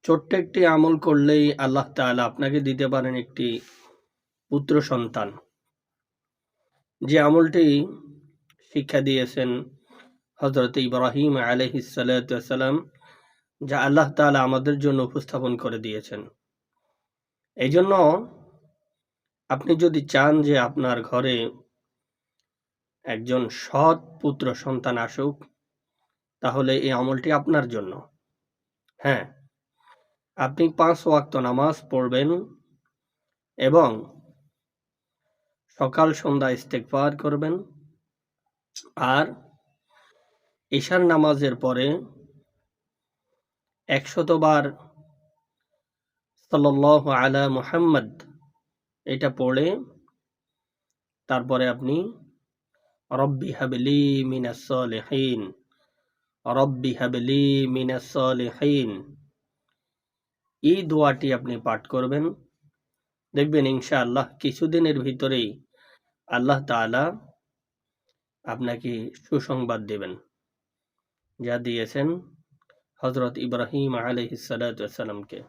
ছোট্ট একটি আমল করলেই আল্লাহ তাআলা আপনাকে দিতে পারেন একটি পুত্র সন্তান। যে আমলটি শিক্ষা দিয়েছেন হযরত ইব্রাহিম আলাইহিস সালাতু ওয়াস সালাম, যা আল্লাহ তাআলা আমাদের জন্য উপস্থাপন করে দিয়েছেন। এইজন্য আপনি যদি চান যে আপনার ঘরে একজন সৎ পুত্র সন্তান আসুক, তাহলে এই আমলটি আপনার জন্য। হ্যাঁ, আপনি ৫ ওয়াক্ত নামাজ পড়বেন এবং সকাল সন্ধ্যা ইস্তেগফার করবেন। আর ইশার নামাজের পরে ১০০ বার সাল্লাল্লাহু আলা মুহাম্মদ এটা পড়ে তারপরে আপনি রব্বি হাবলি মিনাস সলিহিন, রব্বি হাবলি মিনাস সলিহিন এই দোয়াটি আপনি পাঠ করবেন। দেখবেন ইনশাআল্লাহ কিছুদিনের ভিতরেই আল্লাহ তাআলা আপনাকে সুসংবাদ দেবেন, যা দিয়েছেন হযরত ইব্রাহিম আলাইহিস সালাতু ওয়াস সালামকে।